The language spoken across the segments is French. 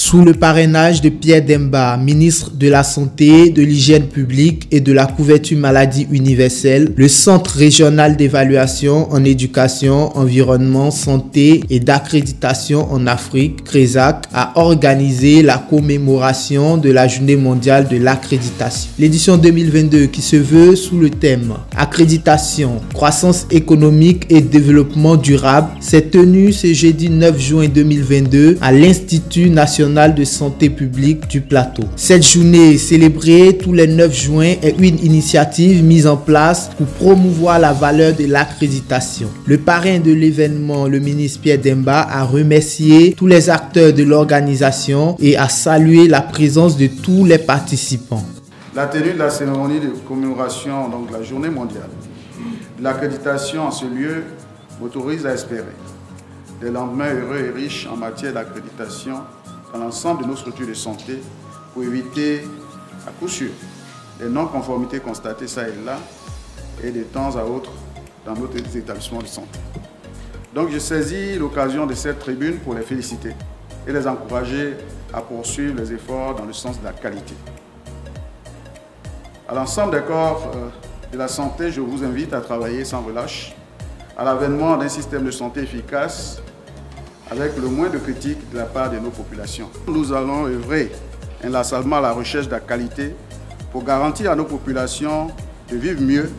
Sous le parrainage de Pierre Demba, ministre de la Santé, de l'Hygiène publique et de la couverture maladie universelle, le Centre régional d'évaluation en éducation, environnement, santé et d'accréditation en Afrique, CRESAC, a organisé la commémoration de la Journée mondiale de l'accréditation. L'édition 2022 qui se veut sous le thème « Accréditation, croissance économique et développement durable » s'est tenue ce jeudi 9 juin 2022 à l'Institut national de santé publique du Plateau. Cette journée célébrée tous les 9 juin est une initiative mise en place pour promouvoir la valeur de l'accréditation. Le parrain de l'événement, le ministre Pierre Demba, a remercié tous les acteurs de l'organisation et a salué la présence de tous les participants. La tenue de la cérémonie de commémoration, donc la journée mondiale de l'accréditation en ce lieu, m'autorise à espérer des lendemains heureux et riches en matière d'accréditation dans l'ensemble de nos structures de santé pour éviter à coup sûr les non-conformités constatées ça et là et de temps à autre dans notre établissements de santé. Donc je saisis l'occasion de cette tribune pour les féliciter et les encourager à poursuivre les efforts dans le sens de la qualité. À l'ensemble des corps de la santé, je vous invite à travailler sans relâche à l'avènement d'un système de santé efficace avec le moins de critiques de la part de nos populations. Nous allons œuvrer inlassablement à la recherche de la qualité pour garantir à nos populations de vivre mieux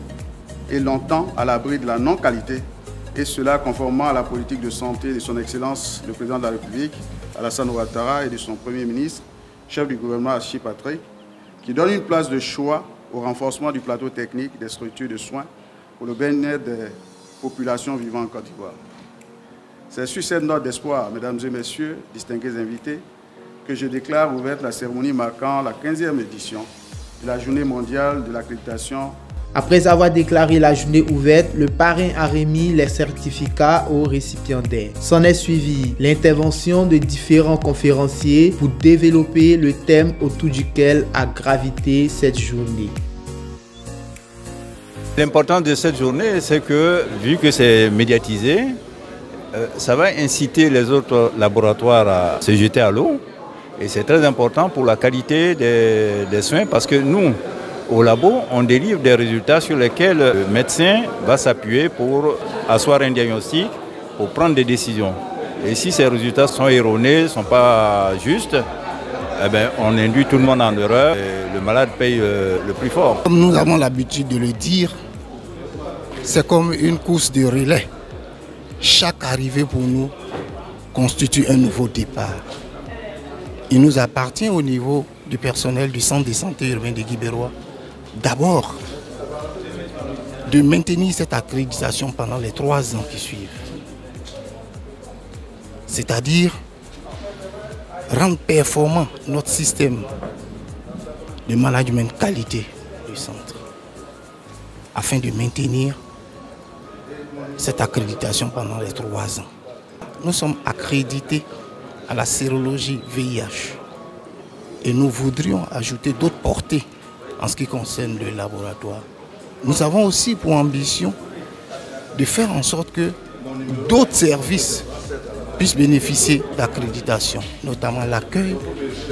et longtemps à l'abri de la non-qualité, et cela conformément à la politique de santé de son Excellence le Président de la République, Alassane Ouattara, et de son Premier ministre, chef du gouvernement Assis Patrick, qui donne une place de choix au renforcement du plateau technique des structures de soins pour le bien-être des populations vivant en Côte d'Ivoire. C'est sur cette note d'espoir, mesdames et messieurs, distingués invités, que je déclare ouverte la cérémonie marquant la 15e édition de la Journée mondiale de l'accréditation. Après avoir déclaré la journée ouverte, le parrain a remis les certificats aux récipiendaires. S'en est suivi l'intervention de différents conférenciers pour développer le thème autour duquel a gravité cette journée. L'importance de cette journée, c'est que, vu que c'est médiatisé, ça va inciter les autres laboratoires à se jeter à l'eau. Et c'est très important pour la qualité des soins parce que nous, au labo, on délivre des résultats sur lesquels le médecin va s'appuyer pour asseoir un diagnostic, pour prendre des décisions. Et si ces résultats sont erronés, ne sont pas justes, eh bien, on induit tout le monde en erreur et le malade paye le plus fort. Comme nous avons l'habitude de le dire, c'est comme une course de relais. Chaque arrivée pour nous constitue un nouveau départ. Il nous appartient au niveau du personnel du centre de santé urbain de Guibérois, d'abord, de maintenir cette accréditation pendant les 3 ans qui suivent. C'est-à-dire rendre performant notre système de management qualité du centre, afin de maintenir cette accréditation pendant les 3 ans. Nous sommes accrédités à la sérologie VIH et nous voudrions ajouter d'autres portées en ce qui concerne le laboratoire. Nous avons aussi pour ambition de faire en sorte que d'autres services puissent bénéficier d'accréditation, notamment l'accueil,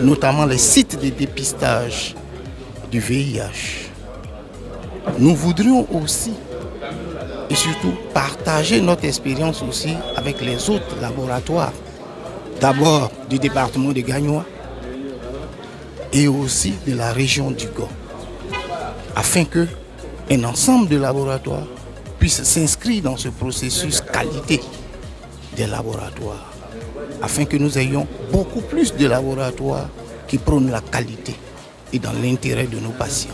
notamment les sites de dépistage du VIH. Nous voudrions aussi et surtout partager notre expérience aussi avec les autres laboratoires, d'abord du département de Gagnoa et aussi de la région du Go, afin qu'un ensemble de laboratoires puisse s'inscrire dans ce processus qualité des laboratoires, afin que nous ayons beaucoup plus de laboratoires qui prônent la qualité et dans l'intérêt de nos patients.